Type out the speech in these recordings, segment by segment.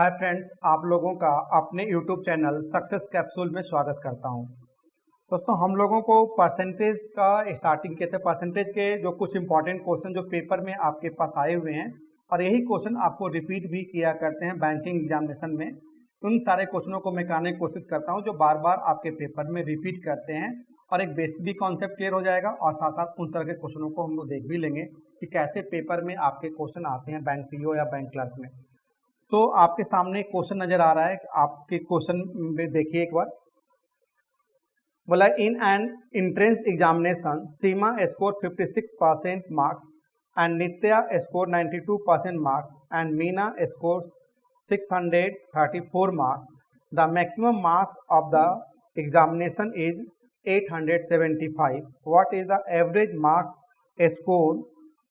Hi friends, आप लोगों का अपने यूट्यूब चैनल सक्सेस कैप्सूल में स्वागत करता हूं। दोस्तों, हम लोगों को परसेंटेज का स्टार्टिंग किए थे। परसेंटेज के जो कुछ इंपॉर्टेंट क्वेश्चन जो पेपर में आपके पास आए हुए हैं और यही क्वेश्चन आपको रिपीट भी किया करते हैं बैंकिंग एग्जामिनेशन में। उन सारे क्वेश्चनों को मैं कराने की कोशिश करता हूँ जो बार बार आपके पेपर में रिपीट करते हैं और एक बेसिक भी कॉन्सेप्ट क्लियर हो जाएगा और साथ साथ उन तरह के क्वेश्चनों को हम लोग देख भी लेंगे कि कैसे पेपर में आपके क्वेश्चन आते हैं बैंक पीओ या बैंक क्लर्क में। तो आपके सामने क्वेश्चन नजर आ रहा है, आपके क्वेश्चन में देखिए एक बार। बोला in an entrance examination Seema score 56% marks and Nitya score 92% marks and Meena score 634 marks. The maximum marks of the examination is 875. What is the average marks score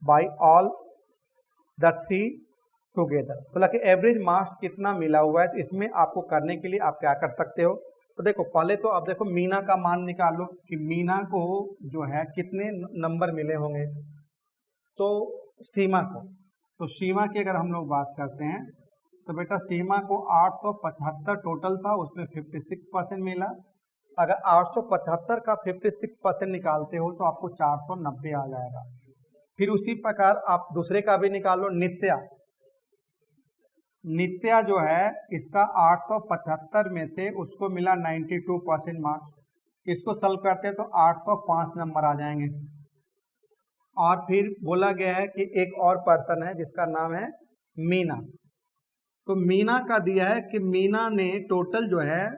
bye all the three together. बोला कि average marks कितना मिला हुआ है। तो इसमें आपको करने के लिए आप क्या कर सकते हो, तो देखो पहले तो आप देखो मीना का मान निकालो कि मीना को जो है कितने नंबर मिले होंगे। तो सीमा को, तो सीमा की अगर हम लोग बात करते हैं तो बेटा सीमा को 875 टोटल था, उसमें 56% मिला। अगर 875 का 56% निकालते हो तो आपको 490 आ जाएगा। फिर उसी प्रकार आप दूसरे का भी निकालो, नित्या जो है इसका 875 में से उसको मिला 92% मार्क्स। इसको सॉल्व करते हैं तो 805 नंबर आ जाएंगे। और फिर बोला गया है कि एक और पर्सन है जिसका नाम है मीना। तो मीना का दिया है कि मीना ने टोटल जो है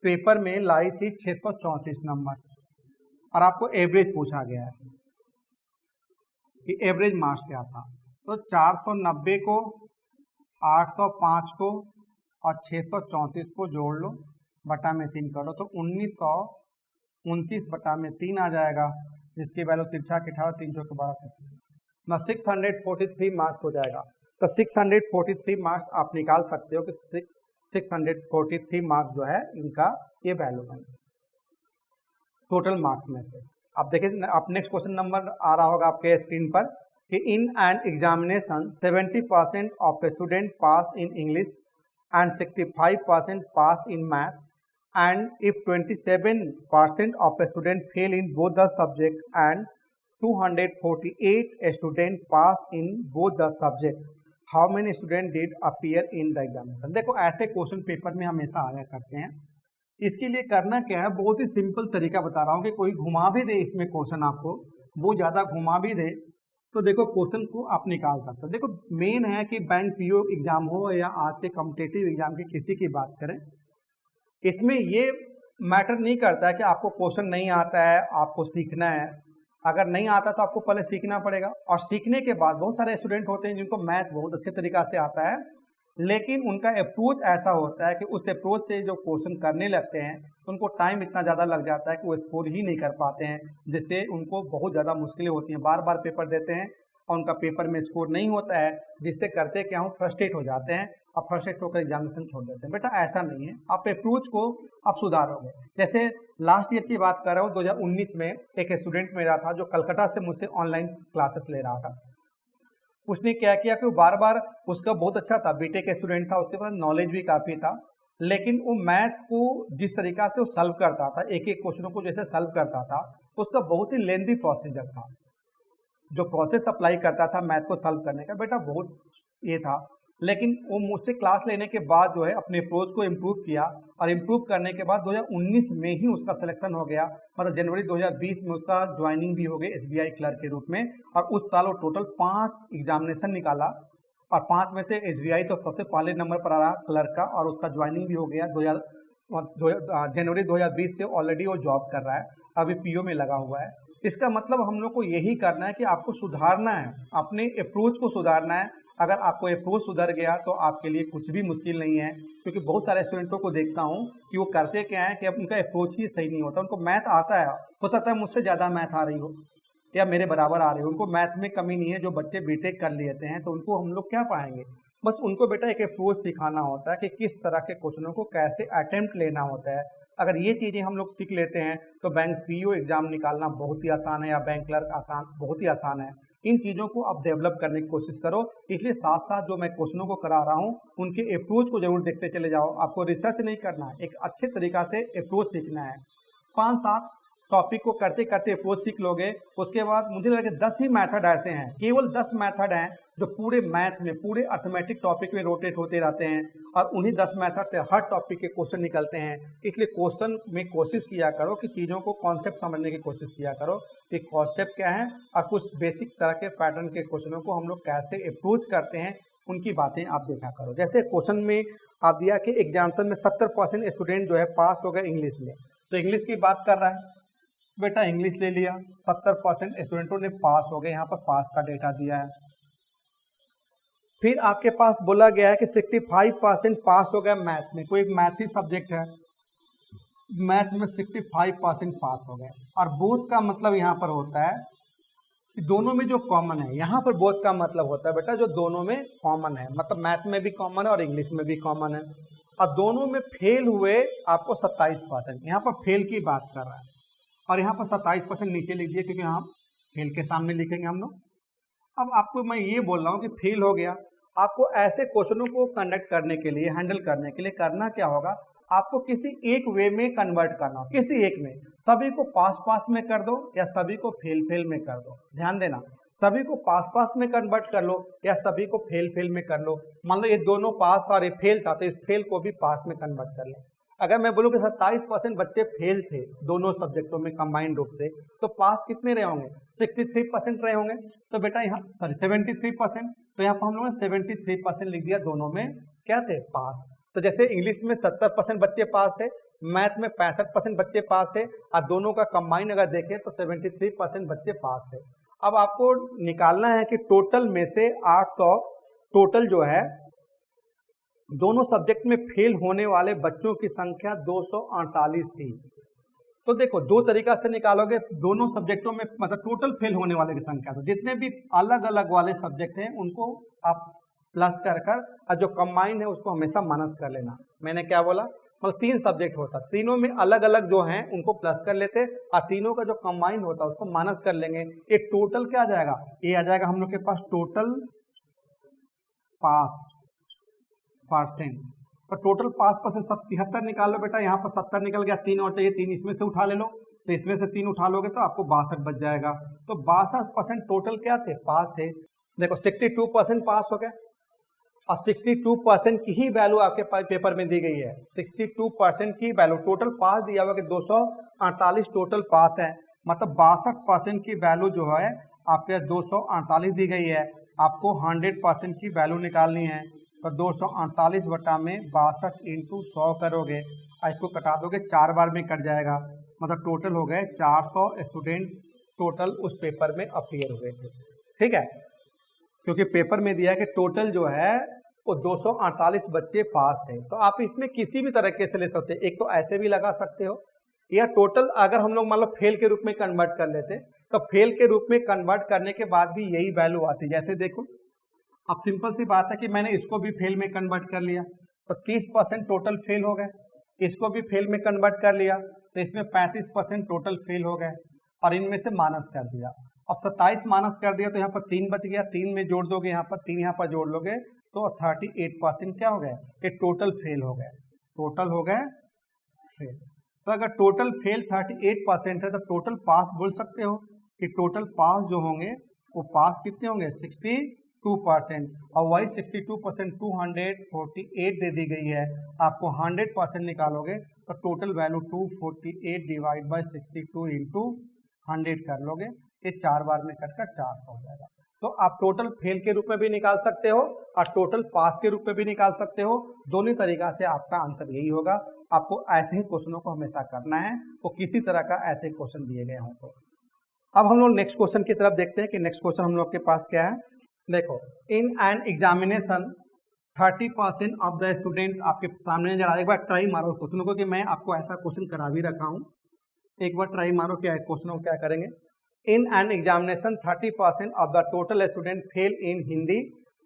पेपर में लाई थी 634 नंबर और आपको एवरेज पूछा गया है कि एवरेज मार्क्स क्या था। तो 490 को, 805 को और 634 को जोड़ लो, बटा में 3 कर लो तो 1929 बटा में 3 आ जाएगा, जिसकी वैल्यू 3 18 3 चौके 12 ना 643 मार्क्स हो जाएगा। तो 643 मार्क्स आप निकाल सकते हो कि 643 मार्क्स जो है इनका ये वैल्यू है टोटल मार्क्स में से। अब देखिए अब नेक्स्ट क्वेश्चन नंबर आ रहा होगा आपके स्क्रीन पर कि in an examination 70% of student pass in English and 65% pass in math and if 27% of student fail in both the subject and 248 student pass in both the subject, how many student did appear in the examination. देखो ऐसे question paper में हमेशा आया करते हैं। इसके लिए करना क्या है, बहुत ही सिंपल तरीका बता रहा हूँ कि कोई घुमा भी दे इसमें क्वेश्चन, आपको वो ज़्यादा घुमा भी दे तो देखो क्वेश्चन को आप निकाल सकते हो। देखो मेन है कि बैंक पीओ एग्जाम हो या आज के कॉम्पिटिटिव एग्जाम की किसी की बात करें, इसमें ये मैटर नहीं करता है कि आपको क्वेश्चन नहीं आता है, आपको सीखना है। अगर नहीं आता तो आपको पहले सीखना पड़ेगा और सीखने के बाद बहुत सारे स्टूडेंट होते हैं जिनको मैथ बहुत अच्छे तरीका से आता है, लेकिन उनका अप्रोच ऐसा होता है कि उस अप्रोच से जो क्वेश्चन करने लगते हैं उनको टाइम इतना ज़्यादा लग जाता है कि वो स्कोर ही नहीं कर पाते हैं, जिससे उनको बहुत ज़्यादा मुश्किलें होती हैं। बार बार पेपर देते हैं और उनका पेपर में स्कोर नहीं होता है, जिससे करते क्या हो फ्रस्ट्रेट हो जाते हैं और फ्रस्ट्रेट होकर एग्जामिनेशन छोड़ देते हैं। बेटा ऐसा नहीं है, आप अप्रोच को आप सुधारोगे। जैसे लास्ट ईयर की बात कर रहा हूँ, 2019 में एक स्टूडेंट मेरा था जो कलकत्ता से मुझसे ऑनलाइन क्लासेस ले रहा था। उसने क्या किया कि वो बार बार, उसका बहुत अच्छा था, बीटेक स्टूडेंट था, उसके पास नॉलेज भी काफ़ी था, लेकिन वो मैथ को जिस तरीका से वो सॉल्व करता था, एक एक क्वेश्चनों को जैसे सॉल्व करता था, उसका बहुत ही लेंथी प्रोसीजर था। जो प्रोसेस अप्लाई करता था मैथ को सॉल्व करने का, बेटा बहुत ये था। लेकिन वो मुझसे क्लास लेने के बाद जो है अपने अप्रोच को इम्प्रूव किया और इम्प्रूव करने के बाद 2019 में ही उसका सिलेक्शन हो गया। मतलब जनवरी 2020 में उसका ज्वाइनिंग भी हो गई एसबीआई क्लर्क के रूप में। और उस साल वो टोटल 5 एग्जामिनेशन निकाला और 5 में से एसबीआई तो सबसे पहले नंबर पर आ रहा क्लर्क का, और उसका ज्वाइनिंग भी हो गया जनवरी 2020 से ऑलरेडी वो जॉब कर रहा है, अभी पीओ में लगा हुआ है। इसका मतलब हम लोग को यही करना है कि आपको सुधारना है, अपने अप्रोच को सुधारना है। अगर आपको अप्रोच सुधर गया तो आपके लिए कुछ भी मुश्किल नहीं है, क्योंकि बहुत सारे स्टूडेंटों को देखता हूँ कि वो करते क्या है कि अब उनका अप्रोच ही सही नहीं होता। उनको मैथ आता है, हो सकता है मुझसे ज़्यादा मैथ आ रही हो या मेरे बराबर आ रही हो, उनको मैथ में कमी नहीं है। जो बच्चे बीटेक कर लेते हैं तो उनको हम लोग क्या पाएंगे, बस उनको बेटा एक अप्रोच सिखाना होता है कि किस तरह के क्वेश्चनों को कैसे अटेम्प्ट लेना होता है। अगर ये चीज़ें हम लोग सीख लेते हैं तो बैंक पीओ एग्जाम निकालना बहुत ही आसान है, या बैंक क्लर्क बहुत ही आसान है। इन चीज़ों को आप डेवलप करने की कोशिश करो। इसलिए साथ साथ जो मैं क्वेश्चनों को करा रहा हूँ उनके अप्रोच को जरूर देखते चले जाओ। आपको रिसर्च नहीं करना है, एक अच्छे तरीका से अप्रोच सीखना है। 5-7 टॉपिक को करते करते अप्रोच सीख लोगे, उसके बाद मुझे लगे 10 ही मेथड ऐसे हैं, केवल 10 मेथड हैं जो पूरे मैथ में, पूरे अर्थमेटिक टॉपिक में रोटेट होते रहते हैं, और उन्हीं 10 मेथड से हर टॉपिक के क्वेश्चन निकलते हैं। इसलिए क्वेश्चन में कोशिश किया करो कि चीज़ों को कॉन्सेप्ट समझने की कोशिश किया करो कि कॉन्सेप्ट क्या है, और कुछ बेसिक तरह के पैटर्न के क्वेश्चनों को हम लोग कैसे अप्रोच करते हैं, उनकी बातें आप देखा करो। जैसे क्वेश्चन में आप दिया कि एग्जामिनेशन में 70% स्टूडेंट जो है पास हो गए इंग्लिश में, तो इंग्लिश की बात कर रहा है बेटा, इंग्लिश ले लिया, 70% स्टूडेंटों ने पास हो गए, यहाँ पर पास का डेटा दिया है। फिर आपके पास बोला गया है कि 65% पास हो गया मैथ में, कोई मैथ ही सब्जेक्ट है, मैथ में 65% पास हो गए। और बोथ का मतलब यहाँ पर होता है कि दोनों में जो कॉमन है, यहाँ पर बोथ का मतलब होता है बेटा जो दोनों में कॉमन है, मतलब मैथ में भी कॉमन है और इंग्लिश में भी कॉमन है। और दोनों में फेल हुए आपको 27%, यहाँ पर फेल की बात कर रहा है, और यहाँ पर 27% नीचे लिख दिए क्योंकि हम फेल के सामने लिखेंगे हम लोग। अब आपको मैं ये बोल रहा हूँ कि फेल हो गया, आपको ऐसे क्वेश्चनों को कंडक्ट करने के लिए, हैंडल करने के लिए करना क्या होगा, आपको किसी एक वे में कन्वर्ट करना हो, किसी एक में। सभी को पास पास में कर दो या सभी को फेल फेल में कर दो। ध्यान देना, सभी को पास पास में कन्वर्ट कर लो या सभी को फेल फेल में कर लो। मान लो ये दोनों पास था और ये फेल था, तो इस फेल को भी पास में कन्वर्ट कर लो। अगर मैं बोलूँ कि 27% बच्चे फेल थे दोनों सब्जेक्टों में कंबाइंड रूप से, तो पास कितने रहे होंगे, 63% रहे होंगे। तो बेटा यहाँ 73%, तो यहाँ पर हम लोगों ने 73% लिख दिया, दोनों में क्या थे, पास। तो जैसे इंग्लिश में 70% बच्चे पास थे, मैथ में 65% बच्चे पास थे, और दोनों का कंबाइन अगर देखें तो 73% बच्चे पास थे। अब आपको निकालना है कि टोटल में से 800, टोटल जो है दोनों सब्जेक्ट में फेल होने वाले बच्चों की संख्या 248 थी। तो देखो दो तरीका से निकालोगे, दोनों सब्जेक्टों में मतलब टोटल फेल होने वाले की संख्या, तो जितने भी अलग अलग वाले सब्जेक्ट हैं उनको आप प्लस कर कर, और जो कंबाइंड है उसको हमेशा माइनस कर लेना। मैंने क्या बोला, मतलब 3 सब्जेक्ट होता, तीनों में अलग अलग जो हैं उनको प्लस कर लेते, और तीनों का जो कंबाइंड होता है उसको माइनस कर लेंगे। ये टोटल क्या आ जाएगा, ये आ जाएगा हम लोग के पास टोटल पास परसेंट। तो टोटल पास परसेंट 77 निकालो बेटा, यहाँ पर 70 निकल गया, 3 और चाहिए, 3 इसमें से उठा ले लो, तो इसमें से 3 उठा लोगे तो आपको 62 बच जाएगा। तो 62% टोटल क्या थे, पास थे। देखो 62% पास हो गए, और 62% की ही वैल्यू आपके पास पेपर में दी गई है। 62% की वैल्यू, टोटल पास दिया हुआ कि 248 टोटल पास है, मतलब 62% की वैल्यू जो है आपके 248 दी गई है। आपको 100% की वैल्यू निकालनी है, तो 248 बटा में 62 इंटू 100 करोगे, और इसको कटा दोगे, 4 बार में कट जाएगा, मतलब टोटल हो गए 400 स्टूडेंट टोटल उस पेपर में अपीयर हुए थे। ठीक है, क्योंकि पेपर में दिया है कि टोटल जो है वो 248 बच्चे पास थे। तो आप इसमें किसी भी तरीके से ले सकते हैं, एक तो ऐसे भी लगा सकते हो, या टोटल अगर हम लोग मान लो फेल के रूप में कन्वर्ट कर लेते, तो फेल के रूप में कन्वर्ट करने के बाद भी यही वैल्यू आती। जैसे देखो, अब सिंपल सी बात है कि मैंने इसको भी फेल में कन्वर्ट कर लिया, तो 30% टोटल फेल हो गए, इसको भी फेल में कन्वर्ट कर लिया, तो इसमें 35% टोटल फेल हो गए, और इनमें से माइनस कर दिया। अब 27 माइनस कर दिया तो यहाँ पर 3 बच गया, 3 में जोड़ दोगे, यहाँ पर 3 यहाँ पर जोड़ लोगे, तो 38% क्या हो गए, ये टोटल फेल हो गए, टोटल हो गए फेल। तो अगर टोटल फेल 38% है तो टोटल पास बोल सकते हो कि टोटल पास जो होंगे वो पास कितने होंगे, 62%। और वही 62% 248 दे दी गई है, आपको 100% निकालोगे तो total value 248 divide by 62 into 100 कर लोगे, ये 4 बार में कटकर 400 हो जाएगा। तो आप टोटल फेल के रूप में भी निकाल सकते हो और टोटल पास के रूप में भी निकाल सकते हो, दोनों तरीका से आपका आंसर यही होगा। आपको ऐसे ही क्वेश्चनों को हमेशा करना है, वो किसी तरह का ऐसे क्वेश्चन दिए गए हों तो। अब हम लोग नेक्स्ट क्वेश्चन की तरफ देखते हैं कि नेक्स्ट क्वेश्चन हम लोग के पास क्या है। देखो, in an examination 30% of the student, आपके सामने नजर आ रहा है, एक बार ट्राई मारो क्वेश्चनों को, कि मैं आपको ऐसा क्वेश्चन करा भी रखा हूँ, एक बार ट्राई मारो क्या है क्वेश्चन को, क्या करेंगे। In an examination 30% of the total student fail in Hindi,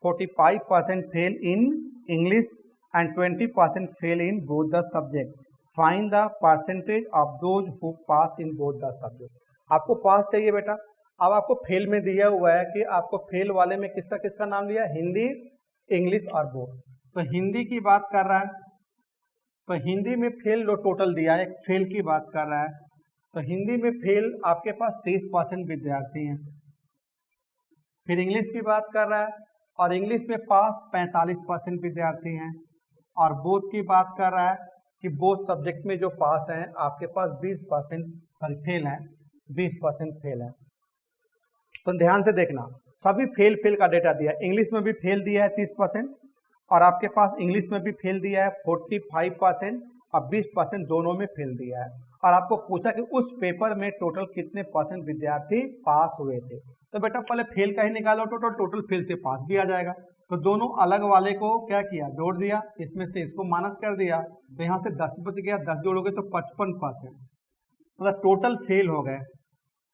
45% fail in English and 20% fail in both the subject. Find the percentage of those who pass in both the subject. आपको पास चाहिए बेटा। अब आपको फेल में दिया हुआ है कि आपको फेल वाले में किसका किसका नाम लिया, हिंदी, इंग्लिश और बोर्ड। तो हिंदी की बात कर रहा है, तो हिंदी में फेल जो टोटल दिया है, फेल की बात कर रहा है। तो हिंदी में फेल आपके पास 30% विद्यार्थी हैं। फिर इंग्लिश की बात कर रहा है और इंग्लिश में पास 45% विद्यार्थी हैं। और बोर्ड की बात कर रहा है कि बोर्ड सब्जेक्ट में जो पास हैं आपके पास 20% सॉरी फेल हैं, 20% फेल हैं। तो ध्यान से देखना, सभी फेल का डेटा दिया है। इंग्लिश में भी फेल दिया है 30% और आपके पास इंग्लिश में भी फेल दिया है 45% और 20% दोनों में फेल दिया है। और आपको पूछा कि उस पेपर में टोटल कितने परसेंट विद्यार्थी पास हुए थे। तो बेटा पहले फेल का ही निकालो, टोटल फेल से पास भी आ जाएगा। तो दोनों अलग वाले को क्या किया, जोड़ दिया, इसमें से इसको माइनस कर दिया। तो यहाँ से 10 बच गया, 10 जोड़ोगे तो 55%, मतलब टोटल फेल हो गए।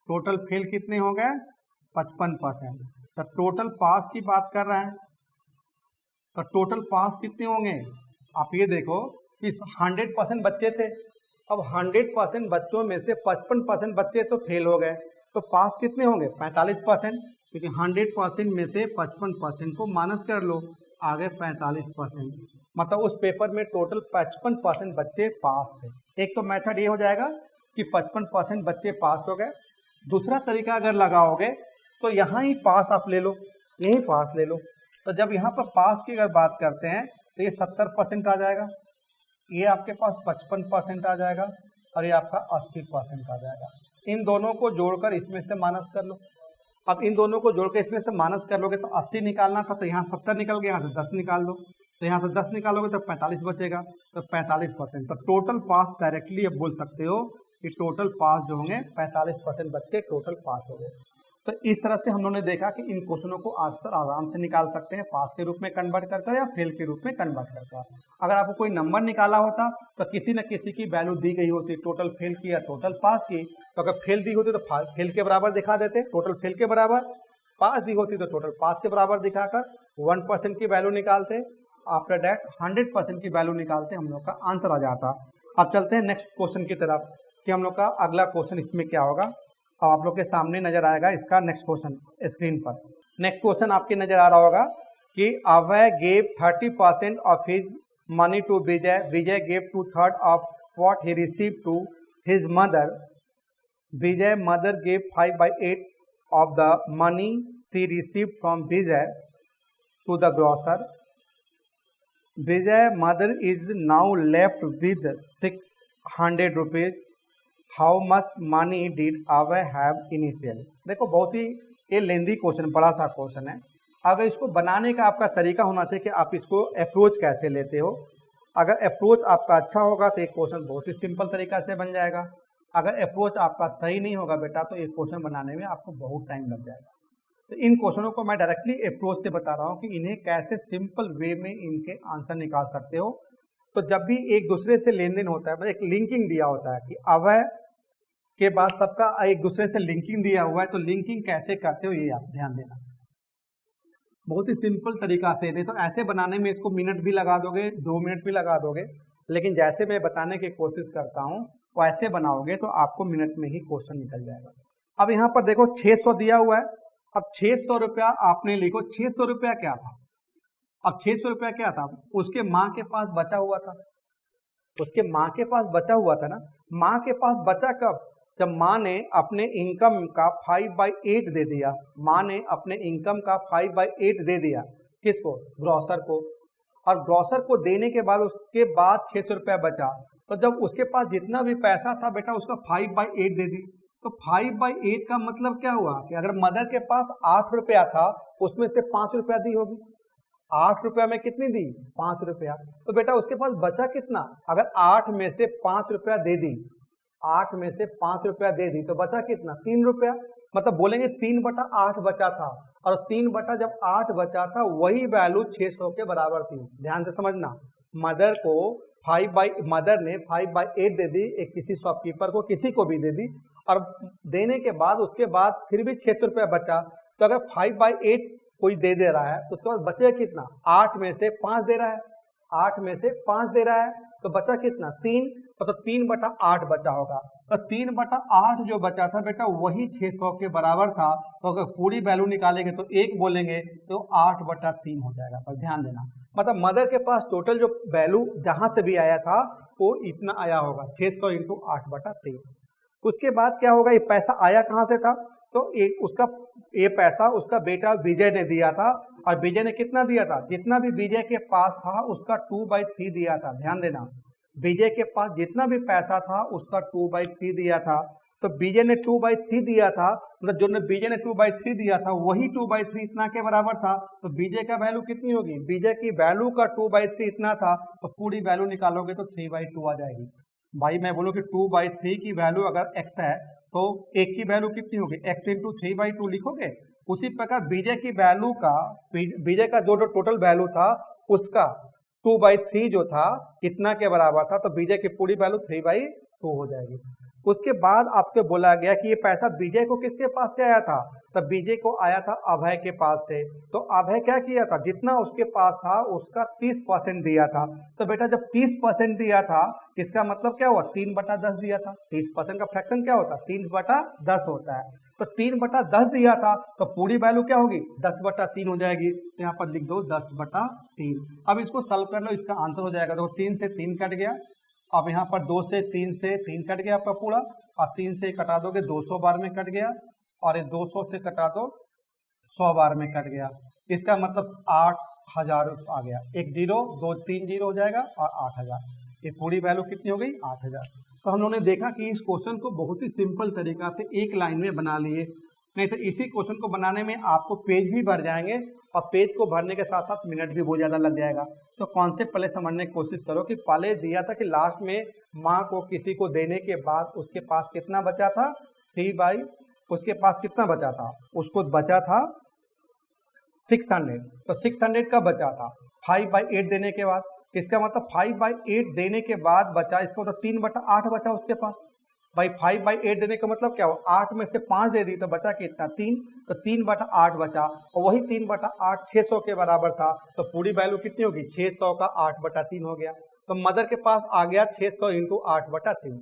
टोटल फेल कितने हो गए, 55%। तो टोटल पास की बात कर रहे हैं, तो टोटल पास कितने होंगे, आप ये देखो कि 100% बच्चे थे। अब 100% बच्चों में से 55% बच्चे तो फेल हो गए, तो पास कितने होंगे, 45%। क्योंकि 100% में से 55% को माइनस कर लो, आगे 45%, मतलब उस पेपर में टोटल 55% बच्चे पास थे। एक तो मेथड ये हो जाएगा कि 55% बच्चे पास हो गए। दूसरा तरीका अगर लगाओगे तो यहाँ ही पास आप ले लो, यही पास ले लो। तो जब यहाँ पर पास की अगर बात करते हैं तो ये 70% आ जाएगा, ये आपके पास 55% आ जाएगा और ये आपका 80% आ जाएगा। इन दोनों को जोड़कर इसमें से माइनस कर लो। अब इन दोनों को जोड़कर इसमें से माइनस कर लोगे तो 80 निकालना था, तो यहाँ 70 निकल गया, यहाँ से 10 निकाल दो, तो यहाँ से 10 निकालोगे तो 45 बचेगा, तो 45%। तो टोटल पास डायरेक्टली अब बोल सकते हो कि टोटल पास जो होंगे 45% बच्चे टोटल पास हो गए। तो इस तरह से हम लोगों ने देखा कि इन क्वेश्चनों को आंसर आराम से निकाल सकते हैं, पास के रूप में कन्वर्ट करकर या फेल के रूप में कन्वर्ट करकर। अगर आपको कोई नंबर निकाला होता तो किसी न किसी की वैल्यू दी गई होती, टोटल फेल की या टोटल पास की। तो अगर फेल दी होती तो फेल के बराबर दिखा देते, टोटल फेल के बराबर। पास दी होती तो टोटल पास के बराबर दिखाकर 1% की वैल्यू निकालते, आफ्टर दैट 100% की वैल्यू निकालते, हम लोग का आंसर आ जाता। अब चलते हैं नेक्स्ट क्वेश्चन की तरफ कि हम लोग का अगला क्वेश्चन इसमें क्या होगा। अब आप लोग के सामने नजर आएगा इसका नेक्स्ट क्वेश्चन स्क्रीन पर। नेक्स्ट क्वेश्चन आपके नजर आ रहा होगा कि Abhay gave 30% of his money to Vijay, Vijay gave 2/3 of what he received to his mother, Vijay mother gave 5/8 of the money she received from Vijay to the grocer, Vijay mother is now left with 600 rupees, how much money did Abhay have initial. देखो बहुत ही ये lengthy question, बड़ा सा question है। अगर इसको बनाने का आपका तरीका होना चाहिए कि आप इसको अप्रोच कैसे लेते हो। अगर अप्रोच आपका अच्छा होगा तो एक क्वेश्चन बहुत ही सिंपल तरीका से बन जाएगा। अगर अप्रोच आपका सही नहीं होगा बेटा तो एक क्वेश्चन बनाने में आपको बहुत टाइम लग जाएगा। तो इन क्वेश्चनों को मैं डायरेक्टली अप्रोच से बता रहा हूँ कि इन्हें कैसे सिंपल वे में इनके आंसर निकाल सकते हो। तो जब भी एक दूसरे से लेन देन होता है, एक लिंकिंग दिया होता है कि अभय के बाद सबका एक दूसरे से लिंकिंग दिया हुआ है, तो लिंकिंग कैसे करते हो ये आप ध्यान देना। बहुत ही सिंपल तरीका से, नहीं तो ऐसे बनाने में इसको मिनट भी लगा दोगे, 2 मिनट भी लगा दोगे, लेकिन जैसे मैं बताने की कोशिश करता हूँ वैसे बनाओगे तो आपको मिनट में ही क्वेश्चन निकल जाएगा। अब यहाँ पर देखो 600 दिया हुआ है। अब 600 रुपया आपने लिखो, 600 रुपया क्या था, अब 600 रुपया क्या था, उसके माँ के पास बचा हुआ था, उसके माँ के पास बचा हुआ था ना। माँ के पास बचा कब, जब माँ ने अपने इनकम का 5/8 दे दिया। माँ ने अपने इनकम का 5/8 दे दिया किसको, ग्रोसर को। और ग्रोसर को देने के बाद उसके बाद 600 रुपया बचा, तो जब उसके पास जितना भी पैसा था बेटा उसका 5/8 दे दी। तो 5/8 का मतलब क्या हुआ कि अगर मदर के पास 8 रुपया था उसमें से 5 रुपया दी होगी। 8 रुपया में कितनी दी, 5 रुपया। तो बेटा उसके पास बचा कितना, अगर 8 में से 5 रुपया दे दी, 8 में से 5 रुपया दे दी तो बचा कितना, 3 रुपया। मतलब बोलेंगे 3/8 बचा था, और 3 जब 8 बचा था वही वैल्यू 600 के बराबर थी। ध्यान से समझना, मदर को मदर ने 5/8 दे दी, एक किसी शॉपकीपर को, किसी को भी दे दी, और देने के बाद उसके बाद फिर भी 600 रुपया बचा। तो अगर 5/8 कोई दे रहा है तो उसके बाद बचेगा कितना, 8 में से 5 दे रहा है, 8 में से 5 दे रहा है तो बचा कितना, 3। तो 3/8 बचा होगा। तो 3/8 जो बचा था बेटा वही 600 के बराबर था। तो अगर पूरी वैल्यू निकालेंगे तो 1 बोलेंगे तो 8/3 हो जाएगा। पर ध्यान देना, मतलब मदर के पास टोटल जो वैल्यू जहां से भी आया था वो इतना आया होगा, 600 × 8/3। उसके बाद क्या होगा, ये पैसा आया कहाँ से था, तो ये पैसा उसका बेटा विजय ने दिया था। और विजय ने कितना दिया था, जितना भी विजय के पास था उसका 2/3 दिया था। ध्यान देना, विजय के पास जितना भी पैसा था उसका 2/3 दिया था। तो विजय ने 2/3 दिया था, मतलब जो विजय ने 2/3 दिया था वही 2/3 इतना के बराबर था। तो विजय का वैल्यू कितनी होगी, विजय की वैल्यू का 2/3 इतना था, तो पूरी वैल्यू निकालोगे तो 3/2 आ जाएगी। भाई मैं बोलूँ कि 2/3 की वैल्यू अगर x है तो एक की वैल्यू कितनी होगी, x × 3/2 लिखोगे। उसी प्रकार विजय का जो टोटल वैल्यू था उसका 2/3 जो था कितना के बराबर था, तो विजय की पूरी वैल्यू 3/2 हो जाएगी। उसके बाद आपको बोला गया कि ये पैसा विजय को किसके पास से आया था, तब विजय को आया था अभय के पास से। तो अभय क्या किया था, जितना उसके पास था उसका 30% दिया था। तो बेटा जब 30% दिया था इसका मतलब क्या हुआ, 3/10 दिया था। 30% का फ्रैक्शन क्या होता है, 3/10 होता है। तो 3/10 दिया था तो पूरी वैल्यू क्या होगी, 10/3 हो जाएगी। तो यहाँ पर लिख दो 10/3। अब इसको सॉल्व कर लो, इसका आंसर हो जाएगा। तो 3 से 3 कट गया, अब यहाँ पर 2 से 3 कट गया आपका पूरा, और 3 से कटा दोगे 200 बार में कट गया, और ये 200 से कटा दो 100 बार में कट गया। इसका मतलब 8000 आ गया। 1 0 2 3 0 हो जाएगा और 8000। ये पूरी वैल्यू कितनी हो गई, 8000। तो हम लोगों ने देखा कि इस क्वेश्चन को बहुत ही सिंपल तरीका से एक लाइन में बना लिए, नहीं तो इसी क्वेश्चन को बनाने में आपको पेज भी भर जाएंगे, और पेज को भरने के साथ साथ मिनट भी बहुत ज़्यादा लग जाएगा। तो कॉन्सेप्ट पहले समझने की कोशिश करो कि पहले दिया था कि लास्ट में माँ को किसी को देने के बाद उसके पास कितना बचा था, 3 उसके पास कितना बचा था, उसको बचा था 600। तो 600 का बचा था 5/8 देने के बाद। इसका मतलब 5/8 देने के बाद बचा, इसको तो 3/8 बचा उसके पास। भाई 5/8 देने का मतलब क्या हो, 8 में से 5 दे दी तो बचा कितना, 3। तो 3/8 बचा, और वही 3/8 600 के बराबर था। तो पूरी वैल्यू कितनी होगी, 600 का 8/3 हो गया। तो मदर के पास आ गया 600 × 8/3।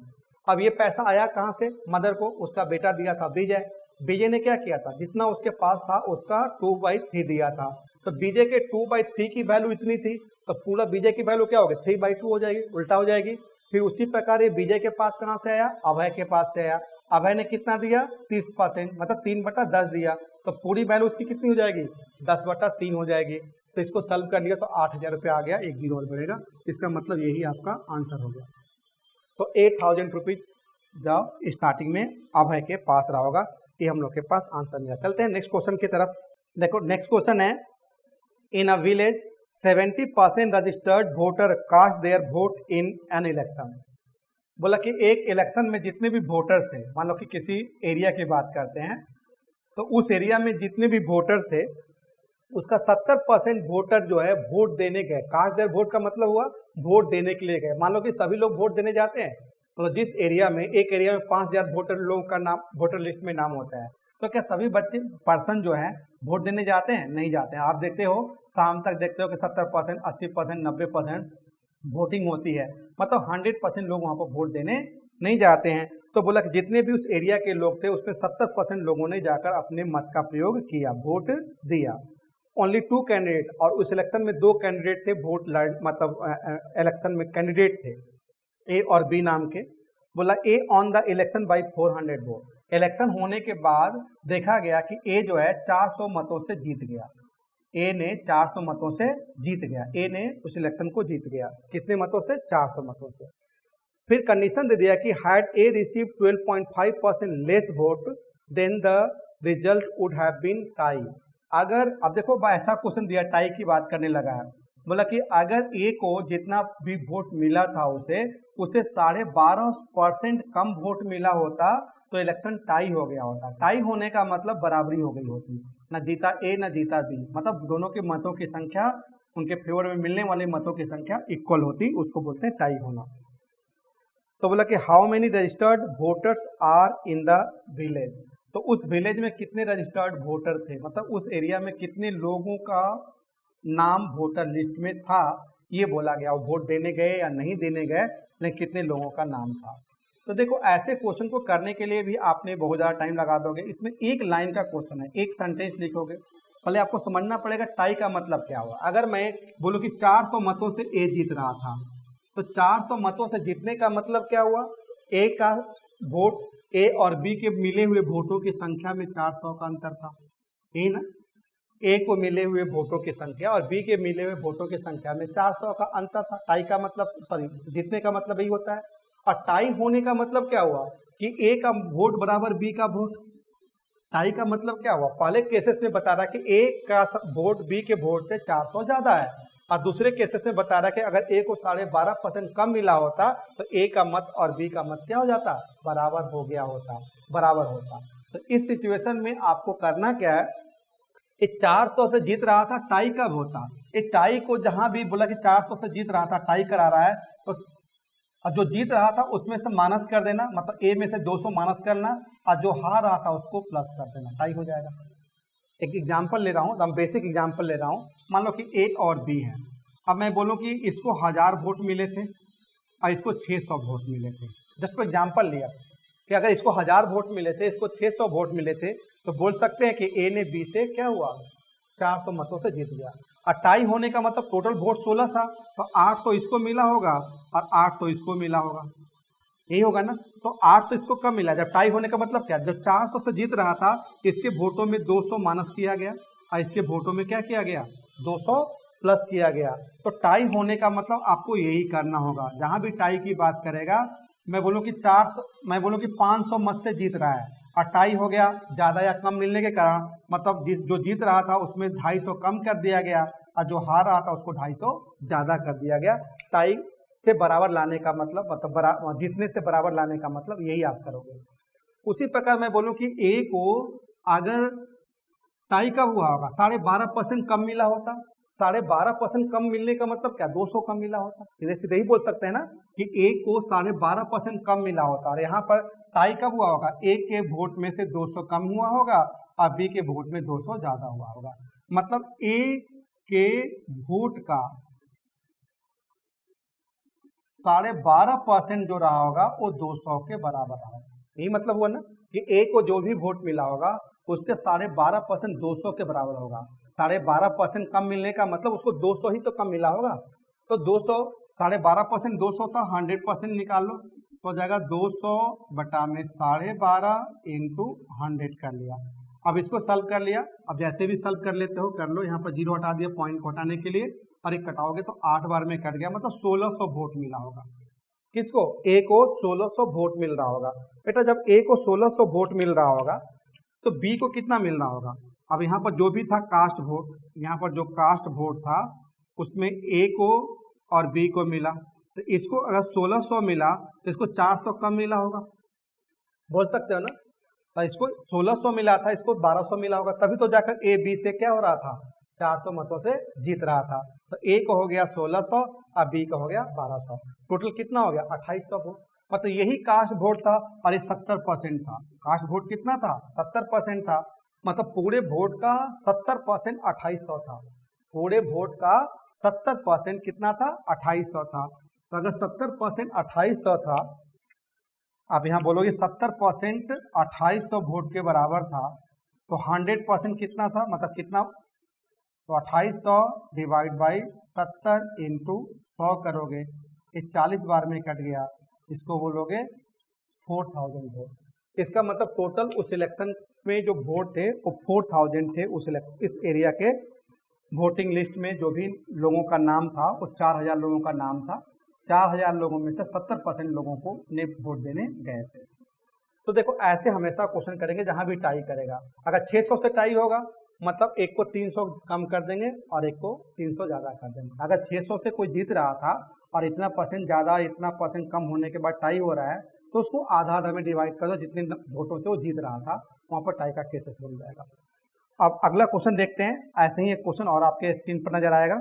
अब ये पैसा आया कहाँ से, मदर को उसका बेटा दिया था विजय। विजय ने क्या किया था, जितना उसके पास था उसका 2/3 दिया था। तो विजय के 2/3 की वैल्यू इतनी थी, तो पूरा विजय की वैल्यू क्या होगी, 3/2 हो जाएगी, उल्टा हो जाएगी। फिर उसी प्रकार ये विजय के पास कहाँ से आया, अभय के पास से आया। अभय ने कितना दिया, 30%, मतलब 3/10 दिया। तो पूरी वैल्यू उसकी कितनी हो जाएगी, 10/3 हो जाएगी। तो इसको सॉल्व कर लिया तो 8000 रुपये आ गया, 1 0 और बढ़ेगा। इसका मतलब यही आपका आंसर हो गया। तो 8000 रुपीज जाओ स्टार्टिंग में अभय के पास रहा होगा, ये हम लोग के पास आंसर मिला। चलते हैं नेक्स्ट क्वेश्चन की तरफ। देखो नेक्स्ट क्वेश्चन है, in a village 70% registered voter cast their vote in an election. बोला कि एक इलेक्शन में जितने भी वोटर्स थे, मान लो कि किसी एरिया की बात करते हैं, तो उस एरिया में जितने भी वोटर्स थे उसका 70% वोटर जो है वोट देने गए। कास्ट देयर वोट का मतलब हुआ वोट देने के लिए गए। मान लो कि सभी लोग वोट देने जाते हैं, तो जिस एरिया में, एक एरिया में 5000 वोटर लोगों का नाम वोटर लिस्ट में नाम होता है, तो क्या सभी पर्सन जो है वोट देने जाते हैं, नहीं जाते हैं। आप देखते हो शाम तक देखते हो कि 70%, 80%, 90% वोटिंग होती है, मतलब 100% लोग वहाँ पर वोट देने नहीं जाते हैं। तो बोला कि जितने भी उस एरिया के लोग थे उसमें 70% लोगों ने जाकर अपने मत का प्रयोग किया, वोट दिया। ओनली 2 कैंडिडेट, और उस इलेक्शन में 2 कैंडिडेट थे वोट लड़, मतलब इलेक्शन में कैंडिडेट थे ए और बी नाम के। बोला A on the election by 400 vote. Election होने के बाद देखा गया कि ए जो है 400 मतों से जीत गया। ए ने 400 मतों से जीत गया, ए ने उस इलेक्शन को जीत गया। कितने मतों से, 400 मतों से। फिर कंडीशन दे दिया कि had a receive 12.5% less vote then the result would have been tie. अगर, अब देखो ऐसा क्वेश्चन दिया, टाई की बात करने लगा है। बोला कि अगर ए को जितना भी वोट मिला था उसे 12.5% कम वोट मिला होता तो इलेक्शन टाई हो गया होता। टाई होने का मतलब बराबरी हो गई होती, न जीता ए न जीता बी, मतलब दोनों के मतों की संख्या, उनके फेवर में मिलने वाले मतों की संख्या इक्वल होती, उसको बोलते हैं टाई होना। तो बोला कि how many registered voters are in the village. तो उस विलेज में कितने रजिस्टर्ड वोटर थे, मतलब उस एरिया में कितने लोगों का नाम वोटर लिस्ट में था, ये बोला गया, वो वोट देने गए या नहीं देने गए, लेकिन कितने लोगों का नाम था। तो देखो ऐसे क्वेश्चन को करने के लिए भी आपने बहुत ज़्यादा टाइम लगा दोगे। इसमें एक लाइन का क्वेश्चन है, एक सेंटेंस लिखोगे। पहले आपको समझना पड़ेगा टाई का मतलब क्या हुआ। अगर मैं बोलूँ कि 400 मतों से ए जीत रहा था, तो 400 मतों से जीतने का मतलब क्या हुआ, ए का वोट, ए और बी के मिले हुए वोटों की संख्या में 400 का अंतर था, यही ना। ए को मिले हुए वोटों की संख्या और बी के मिले हुए वोटों की संख्या में 400 का अंतर था। टाई का मतलब, सॉरी, जीतने का मतलब यही होता है। और टाई होने का मतलब क्या हुआ कि ए का वोट बराबर बी का वोट। टाई का मतलब क्या हुआ, पहले केसेस में बता रहा कि ए का वोट बी के वोट से 400 ज्यादा है, और दूसरे केसेस में बता रहा कि अगर ए को 12.5% कम मिला होता तो ए का मत और बी का मत क्या हो जाता, बराबर हो गया होता, बराबर होता। तो इस सिचुएशन में आपको करना क्या है, ये 400 से जीत रहा था, टाई कब होता, ये टाई को जहां भी बोला कि 400 से जीत रहा था, टाई करा रहा है, तो और जो जीत रहा था उसमें से माइनस कर देना, मतलब ए में से 200 माइनस करना, और जो हार रहा था उसको प्लस कर देना, टाई हो जाएगा। एक एग्जांपल ले रहा हूँ, हम बेसिक एग्जांपल ले रहा हूँ। मान लो कि ए और बी है। अब मैं बोलूँ कि इसको 1000 वोट मिले थे और इसको 600 वोट मिले थे। जस्ट फॉर एग्जाम्पल लिया कि अगर इसको 1000 वोट मिले थे, इसको 600 वोट मिले थे, तो बोल सकते हैं कि ए ने बी से क्या हुआ, 400 मतों से जीत गया। और टाई होने का मतलब टोटल वोट 16 था, तो 800 इसको मिला होगा और 800 इसको मिला होगा, यही होगा ना। तो 800 इसको कम मिला। जब टाई होने का मतलब क्या, जब 400 से जीत रहा था, इसके वोटों में 200 माइनस किया गया और इसके वोटों में क्या किया गया, 200 प्लस किया गया। तो टाई होने का मतलब आपको यही करना होगा। जहां भी टाई की बात करेगा, मैं बोलूँ कि 500 मत से जीत रहा है और टाई हो गया, ज्यादा या कम मिलने के कारण, मतलब जो जीत रहा था उसमें 250 कम कर दिया गया और जो हार रहा था उसको 250 ज्यादा कर दिया गया। टाई से बराबर लाने का मतलब जीतने से बराबर लाने का मतलब यही आप करोगे। उसी प्रकार मैं बोलूं कि ए को अगर टाई कब हुआ होगा, 12.5% कम मिला होता, 12.5% कम मिलने का मतलब क्या, 200 कम मिला होता। सीधे सीधे ही बोल सकते हैं ना कि ए को 12.5% कम मिला होता, और यहाँ पर टाई कब हुआ होगा, ए के वोट में से 200 कम हुआ होगा और बी के वोट में 200 ज्यादा हुआ होगा। मतलब ए के वोट का 12.5% जो रहा होगा वो 200 के बराबर रहा होगा। यही मतलब हुआ ना कि ए को जो भी वोट मिला होगा उसके 12.5% 200 के बराबर होगा। 12.5% कम मिलने का मतलब उसको 200 ही तो कम मिला होगा। तो 200, 12.5% 200 था, 100% निकाल लो तो हो जाएगा 200 बटा में 12.5 इंटू 100 कर लिया। अब इसको सॉल्व कर लिया। अब जैसे भी सॉल्व कर लेते हो कर लो, यहाँ पर जीरो हटा दिया पॉइंट को हटाने के लिए, और एक कटाओगे तो 8 बार में कट गया, मतलब 1600 वोट मिला होगा। किसको, ए को 1600 वोट मिल रहा होगा। बेटा जब ए को 1600 वोट मिल रहा होगा तो बी को कितना मिल रहा होगा। अब यहाँ पर जो भी था कास्ट वोट, यहाँ पर जो कास्ट वोट था उसमें ए को और बी को मिला, तो इसको अगर 1600 मिला तो इसको 400 कम मिला होगा, बोल सकते हो ना। तो इसको 1600 मिला था, इसको 1200 मिला होगा, तभी तो जाकर ए बी से क्या हो रहा था, 400 मतों से जीत रहा था। तो ए को हो गया 1600 और बी का हो गया 1200, टोटल कितना हो गया 2800 वोट। मतलब यही कास्ट वोट था और ये 70% था। कास्ट वोट कितना था, 70% था। मतलब पूरे वोट का 70% 2800 था। पूरे वोट का 70% कितना था, 2800 था। तो अगर 70% 2800 था, अब यहाँ बोलोगे 70% 2800 वोट के बराबर था, तो 100% कितना था, मतलब कितना, तो 2800 डिवाइड बाई 70 इंटू 100 करोगे, ये 40 बार में कट गया, इसको बोलोगे 4000 वोट। इसका मतलब टोटल उस इलेक्शन में जो वोट थे वो 4000 थे। इस एरिया के वोटिंग लिस्ट में जो भी लोगों का नाम था वो 4000 लोगों का नाम था। 4000 लोगों में से 70% लोगों को ने वोट देने गए थे। तो देखो ऐसे हमेशा क्वेश्चन करेंगे जहां भी टाई करेगा। अगर 600 से टाई होगा मतलब एक को 300 कम कर देंगे और एक को 300 ज़्यादा कर देंगे। अगर 600 से कोई जीत रहा था और इतना परसेंट ज़्यादा इतना परसेंट कम होने के बाद टाई हो रहा है तो उसको आधा आधा में डिवाइड कर दो, जितने वोटों से वो जीत रहा था वहाँ पर टाई का केसेस बन जाएगा। अब अगला क्वेश्चन देखते हैं। ऐसे ही एक क्वेश्चन और आपके स्क्रीन पर नजर आएगा,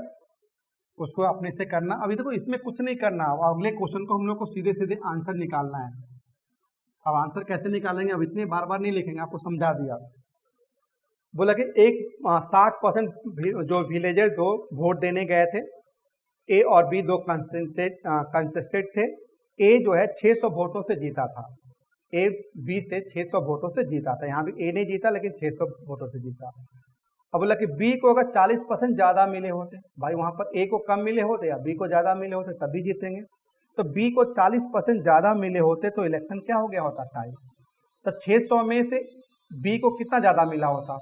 उसको अपने से करना। अभी देखो इसमें कुछ नहीं करना, अगले क्वेश्चन को हम लोग को सीधे सीधे आंसर निकालना है। अब आंसर कैसे निकालेंगे, अब इतने बार बार नहीं लिखेंगे, आपको समझा दिया। बोला कि एक 60% जो विलेजर जो वोट देने गए थे ए और बी दो कंटेस्टेड थे। ए जो है 600 वोटों से जीता था, ए बी से 600 वोटों से जीता था। यहाँ भी ए नहीं जीता लेकिन 600 वोटों से जीता। अब बोला कि बी को अगर 40% ज़्यादा मिले होते, भाई वहाँ पर ए को कम मिले होते या बी को ज़्यादा मिले होते तभी जीतेंगे। तो बी को 40% ज़्यादा मिले होते तो इलेक्शन क्या हो गया होता, टाई। तो 600 में से बी को कितना ज़्यादा मिला होता,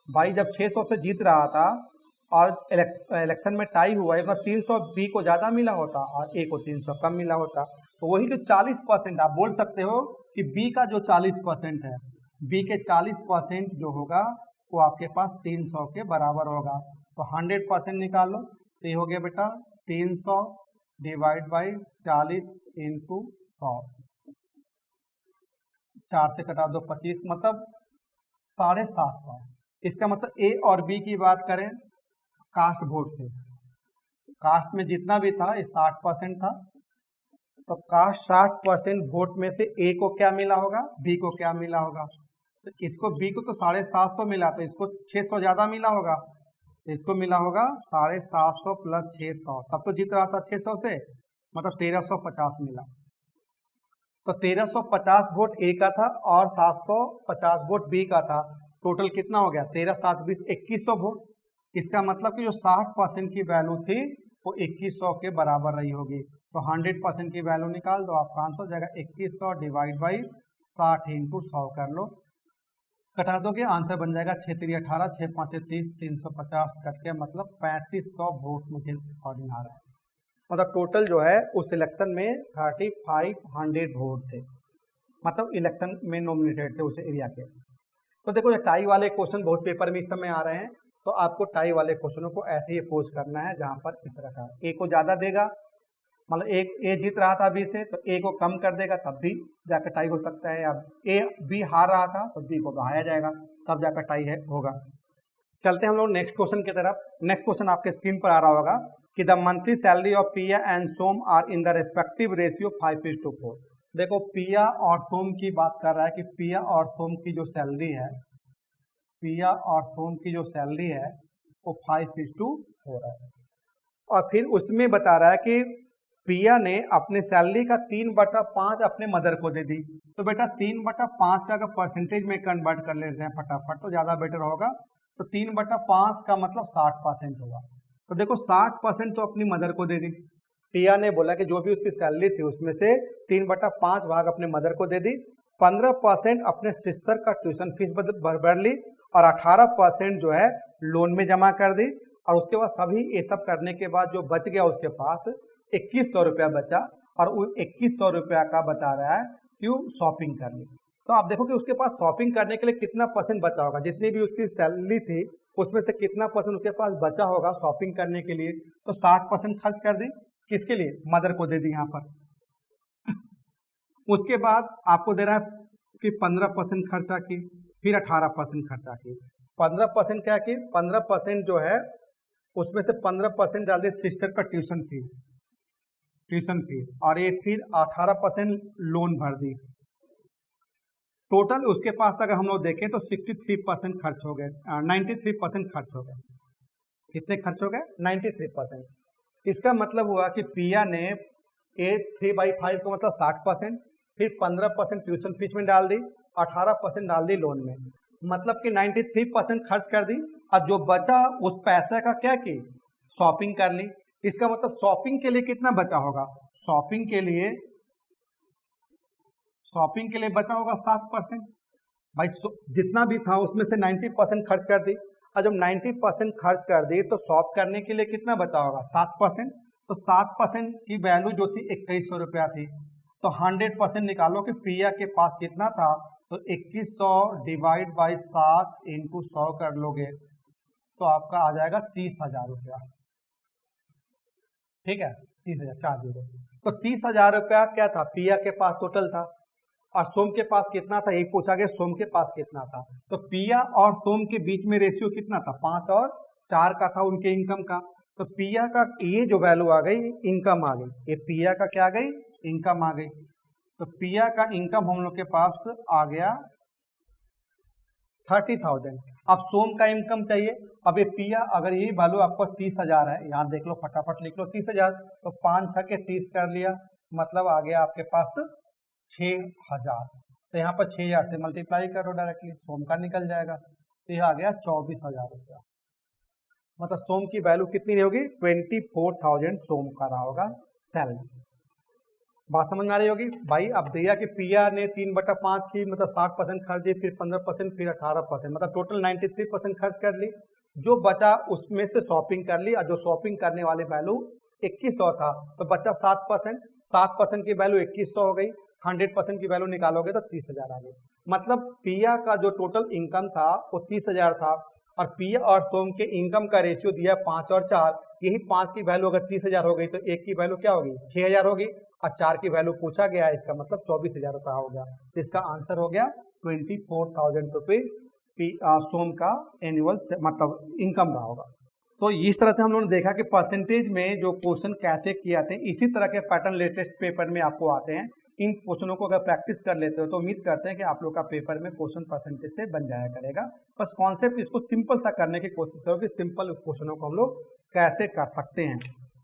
भाई जब 600 से जीत रहा था और इलेक्शन में टाई हुआ है तो 300 बी को ज़्यादा मिला होता और ए को 300 कम मिला होता। तो वही जो 40% आप बोल सकते हो कि बी का जो 40% है, बी के 40% जो होगा वो आपके पास 300 के बराबर होगा। तो 100% निकालो, तो ये हो गया बेटा 300 डिवाइड बाई 40 इंटू 100, 4 से कटा दो 25, मतलब 750। इसका मतलब ए और बी की बात करें कास्ट वोट से, कास्ट में जितना भी था ये 60% था, तो कास्ट 60% वोट में से ए को क्या मिला होगा, बी को क्या मिला होगा। तो इसको बी को तो 750 मिला, तो इसको 600 ज़्यादा मिला होगा, तो इसको मिला होगा 750 प्लस 600, तब तो जीत रहा था 600 से, मतलब 1350 मिला। तो 1350 वोट ए का था और 750 वोट बी का था, टोटल कितना हो गया 13 7 20 2100 वोट। इसका मतलब कि जो 60% की वैल्यू थी वो 2100 के बराबर रही होगी। तो 100% की वैल्यू निकाल दो, आपका आंसर हो जाएगा 2100 डिवाइड बाई 60 इंटू 100 कर लो, कटा दोगे आंसर बन जाएगा 6 3 18, 6 5 30, 350 कट के मतलब 3500 वोट मुझे अकॉर्डिंग आ रहा है। मतलब टोटल जो है उस इलेक्शन में 3500 वोट थे, मतलब इलेक्शन में नॉमिनेटेड थे उस एरिया के। तो देखो ये टाई वाले क्वेश्चन बहुत पेपर में इस समय आ रहे हैं, तो आपको टाई वाले क्वेश्चनों को ऐसे ही अप्रोच करना है जहाँ पर इस तरह का ए को ज़्यादा देगा, मतलब एक ए जीत रहा था बी से तो ए को कम कर देगा तब भी जाकर टाई हो सकता है, या ए बी हार रहा था तो बी को बढ़ाया जाएगा तब जाकर टाई है होगा। चलते हैं हम लोग नेक्स्ट क्वेश्चन की तरफ। नेक्स्ट क्वेश्चन आपके स्क्रीन पर आ रहा होगा कि the monthly salary of Piya and Som are in the respective ratio 5:4। देखो पिया और सोम की बात कर रहा है कि पिया और सोम की जो सैलरी है, पिया और सोम की जो सैलरी है वो 5:4 है। और फिर उसमें बता रहा है कि पिया ने अपने सैलरी का 3/5 अपने मदर को दे दी। तो बेटा 3/5 का अगर परसेंटेज में कन्वर्ट कर लेते हैं फटाफट तो ज़्यादा बेटर होगा। तो 3/5 का मतलब 60% होगा। तो देखो 60% तो अपनी मदर को दे दी। पिया ने बोला कि जो भी उसकी सैलरी थी उसमें से 3/5 भाग अपने मदर को दे दी, 15% अपने सिस्टर का ट्यूशन फीस भर ली और 18% जो है लोन में जमा कर दी। और उसके बाद सभी ये सब करने के बाद जो बच गया उसके पास 2100 रुपया बचा, और वो 2100 रुपया का बता रहा है क्यों शॉपिंग कर ली। तो आप देखो कि उसके पास शॉपिंग करने के लिए कितना परसेंट बचा होगा, जितनी भी उसकी सैलरी थी उसमें से कितना परसेंट उसके पास बचा होगा शॉपिंग करने के लिए। तो 60% खर्च कर दी, किसके लिए, मदर को दे दी यहाँ पर। उसके बाद आपको दे रहा है कि 15% खर्चा की, फिर 18% खर्चा की। 15% क्या की, 15% जो है उसमें से 15% डाल दे सिस्टर का ट्यूशन फीस, और ये फिर 18% लोन भर दी। टोटल उसके पास अगर हम लोग देखें तो 63% खर्च हो गए, 93% खर्च हो गए। कितने खर्च हो गए, 93%। इसका मतलब हुआ कि पिया ने 3/5 का मतलब 60%, फिर 15% ट्यूशन फीस में डाल दी, 18% डाल दी लोन में, मतलब कि 93% खर्च कर दी। और जो बचा उस पैसे का क्या की, शॉपिंग कर ली। इसका मतलब शॉपिंग के लिए कितना बचा होगा, शॉपिंग के लिए बचा होगा 7%। भाई जितना भी था उसमें से 90% खर्च कर दी, और जब 90% खर्च कर दी तो शॉप करने के लिए कितना बचा होगा, 7%। तो 7% की वैल्यू जो थी 2100 रुपया थी। तो 100% निकालो कि पिया के पास कितना था, तो 2100 डिवाइड बाई 7 इंटू 100 कर लोगे तो आपका आ जाएगा 30,000 रुपया। ठीक है, 30,000 4 0। तो 30,000 रुपया क्या था, पिया के पास टोटल था। और सोम के पास कितना था, एक पूछा गया सोम के पास कितना था। तो पिया और सोम के बीच में रेशियो कितना था, 5 और 4 का था उनके इनकम का। तो पिया का ये जो वैल्यू आ गई, इनकम आ गई, ये पिया का क्या आ गई, इनकम आ गई। तो पिया का इनकम हम लोग के पास आ गया 30,000। अब सोम का इनकम चाहिए। अब ये पिया अगर यही वैल्यू आपको 30,000 है, यहाँ देख लो फटाफट लिख लो 30,000, तो 5 6 के 30 कर लिया, मतलब आ गया आपके पास 6,000। तो यहाँ पर 6,000 से मल्टीप्लाई करो डायरेक्टली, सोम का निकल जाएगा, तो यह आ गया 24,000 रुपया। मतलब सोम की वैल्यू कितनी होगी, 24,000 सोम का रहा होगा सैलरी। बात समझ में आ रही होगी भाई। अब दिया कि पिया ने 3/5 की मतलब 60% खर्च दी, फिर 15%, फिर 18%, मतलब टोटल 93% खर्च कर ली। जो बचा उसमें से शॉपिंग कर ली, और जो शॉपिंग करने वाली वैल्यू 2100 था, तो बचा 7%। 7% की वैल्यू 2100 हो गई, 100% की वैल्यू निकालोगे तो 30,000 आ गई। मतलब पिया का जो टोटल इनकम था वो 30,000 था, और पिया और सोम के इनकम का रेशियो दिया 5 और 4। यही 5 की वैल्यू अगर 30,000 हो गई तो 1 की वैल्यू क्या होगी, 6,000 होगी, और 4 की वैल्यू पूछा गया है, इसका मतलब 24,000 रुपया हो गया। इसका आंसर हो गया 24,000 रुपये सोम का एनुअल मतलब इनकम रहा होगा। तो इस तरह से हम लोगों ने देखा कि परसेंटेज में जो क्वेश्चन कैसे किए जाते हैं, इसी तरह के पैटर्न लेटेस्ट पेपर में आपको आते हैं। इन क्वेश्चनों को अगर प्रैक्टिस कर लेते हो तो उम्मीद करते हैं कि आप लोग का पेपर में क्वेश्चन परसेंटेज से बन जाया करेगा। बस कॉन्सेप्ट इसको सिंपल सा करने की कोशिश करो कि सिंपल क्वेश्चनों को हम लोग कैसे कर सकते हैं।